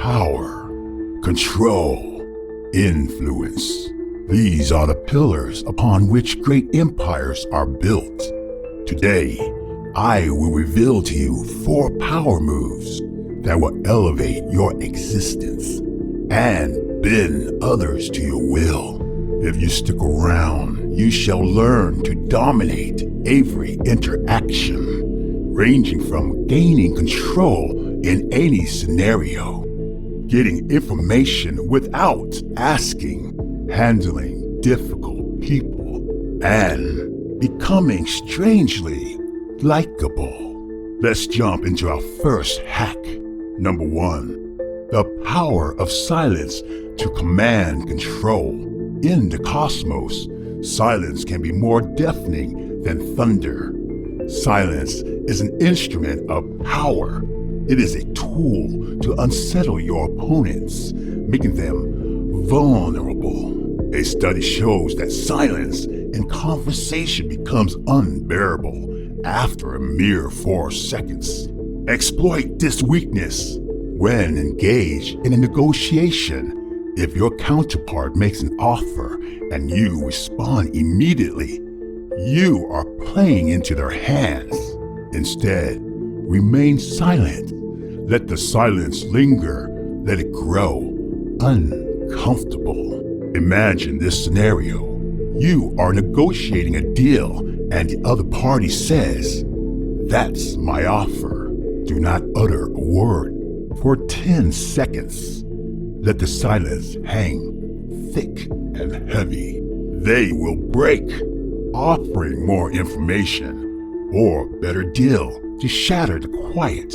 power, control, influence. These are the pillars upon which great empires are built. Today, I will reveal to you 4 power moves that will elevate your existence and bend others to your will. If you stick around, you shall learn to dominate every interaction, ranging from gaining control in any scenario, getting information without asking, handling difficult people, and becoming strangely likable. Let's jump into our first hack. Number 1. The power of silence to command control. In the cosmos, silence can be more deafening than thunder. Silence is an instrument of power. It is a tool to unsettle your opponents, making them vulnerable. A study shows that silence in conversation becomes unbearable after a mere 4 seconds. Exploit this weakness when engaged in a negotiation. If your counterpart makes an offer and you respond immediately, you are playing into their hands. Instead, remain silent. Let the silence linger. Let it grow uncomfortable. Imagine this scenario. You are negotiating a deal and the other party says, "That's my offer." Do not utter a word for 10 seconds. Let the silence hang thick and heavy. They will break, offering more information or better deal to shatter the quiet.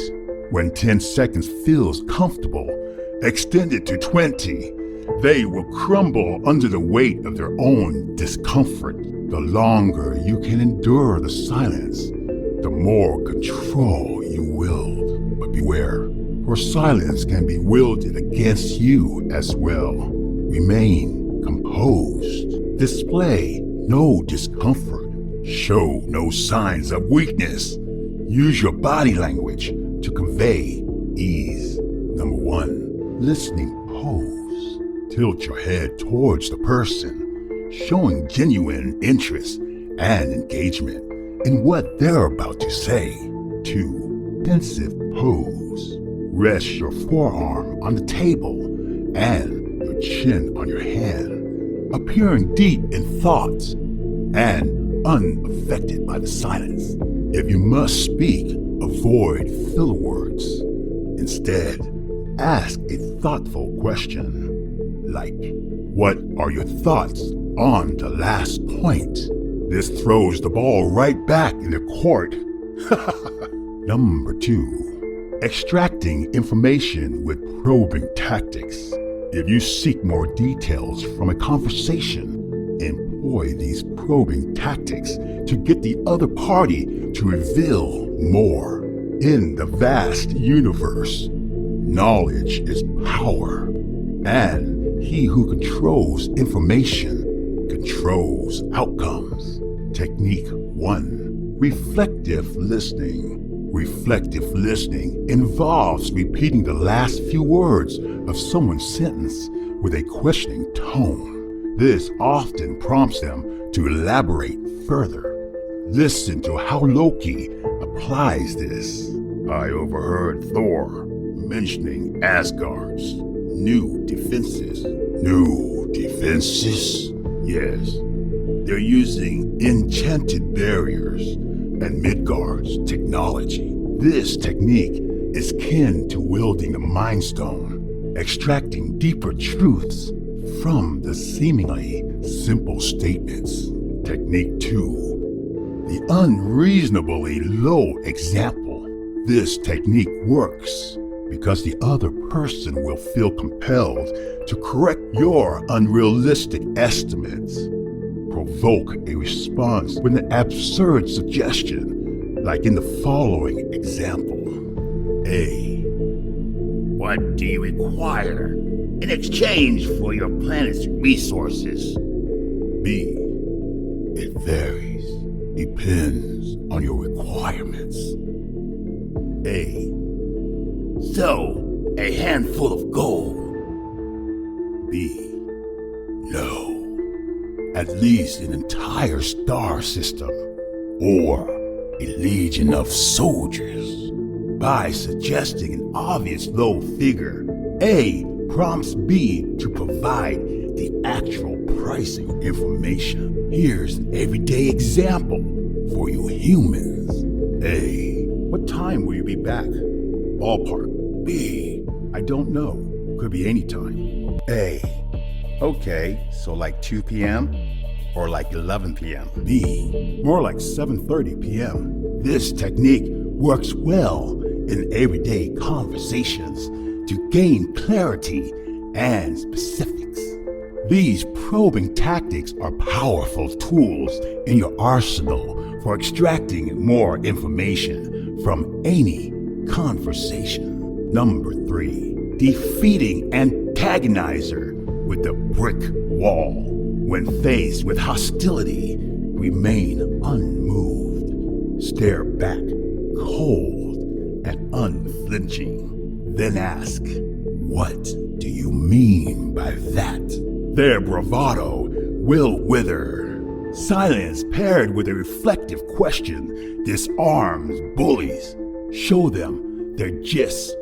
When 10 seconds feels comfortable, extend it to 20. They will crumble under the weight of their own discomfort. The longer you can endure the silence, the more control you wield. But beware, for silence can be wielded against you as well. Remain composed. Display no discomfort. Show no signs of weakness. Use your body language to convey ease. Number 1, listening pose. Tilt your head towards the person, showing genuine interest and engagement in what they're about to say. 2, pensive pose. Rest your forearm on the table and your chin on your hand, appearing deep in thought and unaffected by the silence. If you must speak, avoid filler words. Instead, ask a thoughtful question, like, "What are your thoughts on the last point?" This throws the ball right back in the court. Number 2. Extracting information with probing tactics. If you seek more details from a conversation, employ these probing tactics to get the other party to reveal more. In the vast universe, knowledge is power, and he who controls information controls outcomes. Technique 1. Reflective listening. Reflective listening involves repeating the last few words of someone's sentence with a questioning tone. This often prompts them to elaborate further. Listen to how Loki applies this. "I overheard Thor mentioning Asgard's new defenses." New defenses? Yes. They're using enchanted barriers and Midgard's technology. This technique is kin to wielding the Mind Stone, extracting deeper truths from the seemingly simple statements. Technique 2. The unreasonably low example. This technique works because the other person will feel compelled to correct your unrealistic estimates. Provoke a response with an absurd suggestion, like in the following example. A. "What do you require in exchange for your planet's resources?" B. "It varies. Depends on your requirements." A. "So, A handful of gold. B. No. At least an entire star system. Or a legion of soldiers. By suggesting an obvious low figure, A prompts B to provide the actual pricing information. Here's an everyday example for you humans. A. What time will you be back? Ballpark. B. I don't know. Could be any time. A. Okay, so like 2 p.m. or like 11 p.m. B. More like 7:30 p.m. This technique works well in everyday conversations to gain clarity and specifics. These probing tactics are powerful tools in your arsenal for extracting more information from any conversation. Number 3, defeating antagonizer with a brick wall. When faced with hostility, remain unmoved. Stare back, cold and unflinching. Then ask, what do you mean by that? Their bravado will wither. Silence paired with a reflective question disarms bullies. Show them their gists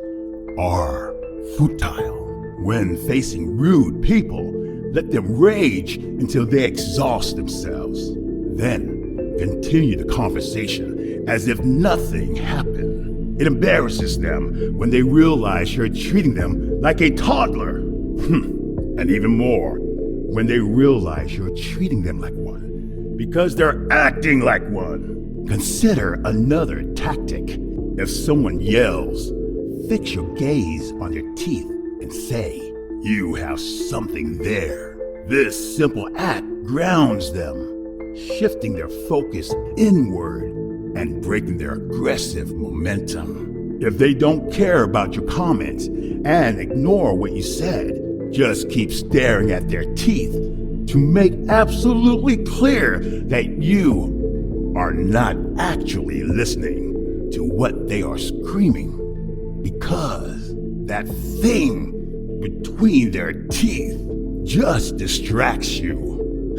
are futile. When facing rude people, let them rage until they exhaust themselves. Then continue the conversation as if nothing happened. It embarrasses them when they realize you're treating them like a toddler. And even more, when they realize you're treating them like one because they're acting like one. Consider another tactic. If someone yells, fix your gaze on their teeth and say, you have something there. This simple act grounds them, shifting their focus inward and breaking their aggressive momentum. If they don't care about your comments and ignore what you said, just keep staring at their teeth to make absolutely clear that you are not actually listening to what they are screaming, because that thing between their teeth just distracts you.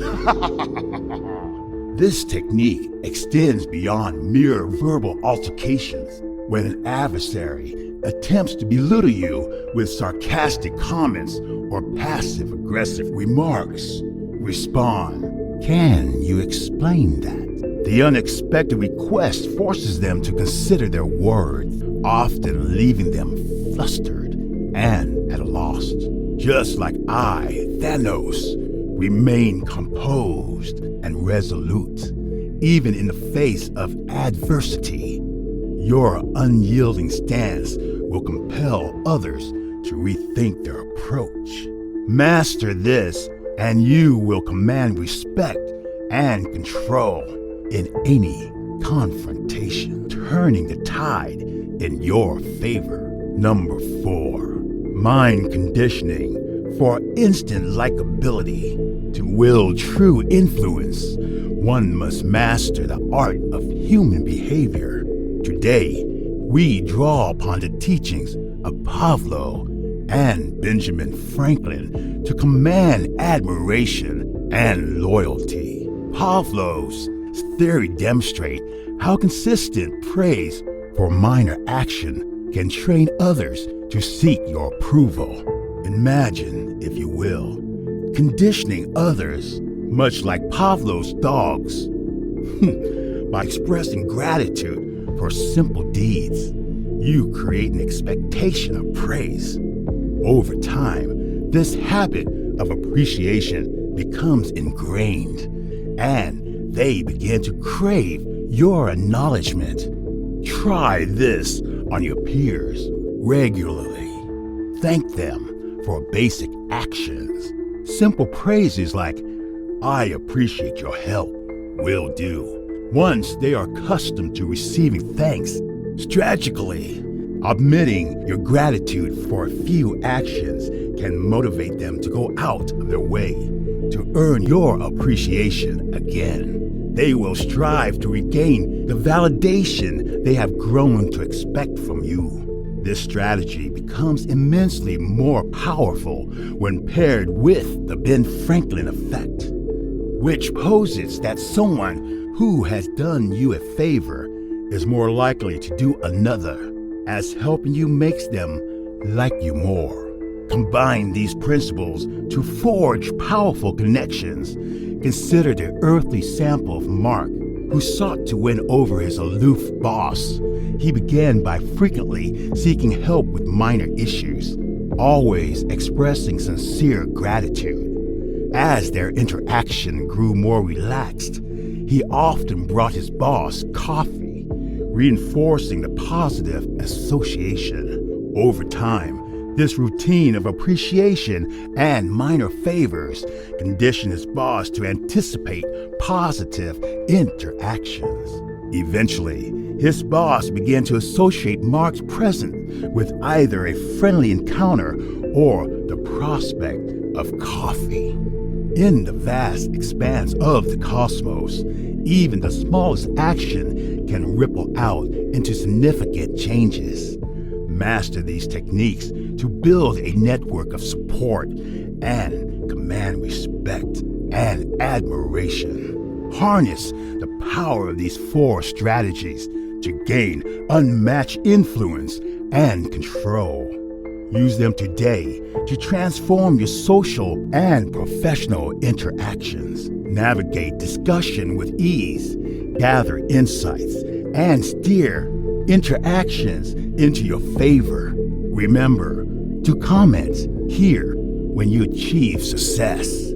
This technique extends beyond mere verbal altercations. When an adversary attempts to belittle you with sarcastic comments or passive-aggressive remarks, respond, can you explain that? The unexpected request forces them to consider their words, often leaving them flustered and at a loss. Just like I, Thanos, remain composed and resolute, even in the face of adversity. Your unyielding stance will compel others to rethink their approach. Master this, and you will command respect and control in any confrontation, turning the tide in your favor. Number 4, mind conditioning for instant likability. To wield true influence, one must master the art of human behavior. Today, we draw upon the teachings of Pavlo and Benjamin Franklin to command admiration and loyalty. Pavlov's theory demonstrates how consistent praise for minor action can train others to seek your approval. Imagine, if you will, conditioning others, much like Pavlov's dogs, by expressing gratitude for simple deeds. You create an expectation of praise. Over time, this habit of appreciation becomes ingrained, and they begin to crave your acknowledgement. Try this on your peers regularly. Thank them for basic actions. Simple phrases like, I appreciate your help, will do. Once they are accustomed to receiving thanks, strategically, admitting your gratitude for a few actions can motivate them to go out of their way to earn your appreciation again. They will strive to regain the validation they have grown to expect from you. This strategy becomes immensely more powerful when paired with the Ben Franklin effect, which posits that someone who has done you a favor is more likely to do another, as helping you makes them like you more. Combine these principles to forge powerful connections. Consider the earthly sample of Mark, who sought to win over his aloof boss. He began by frequently seeking help with minor issues, always expressing sincere gratitude. As their interaction grew more relaxed, he often brought his boss coffee, reinforcing the positive association. Over time, this routine of appreciation and minor favors conditioned his boss to anticipate positive interactions. Eventually, his boss began to associate Mark's presence with either a friendly encounter or the prospect of coffee. In the vast expanse of the cosmos, even the smallest action can ripple out into significant changes. Master these techniques to build a network of support and command respect and admiration. Harness the power of these 4 strategies to gain unmatched influence and control. Use them today to transform your social and professional interactions. Navigate discussion with ease, gather insights, and steer interactions into your favor. Remember to comment here when you achieve success.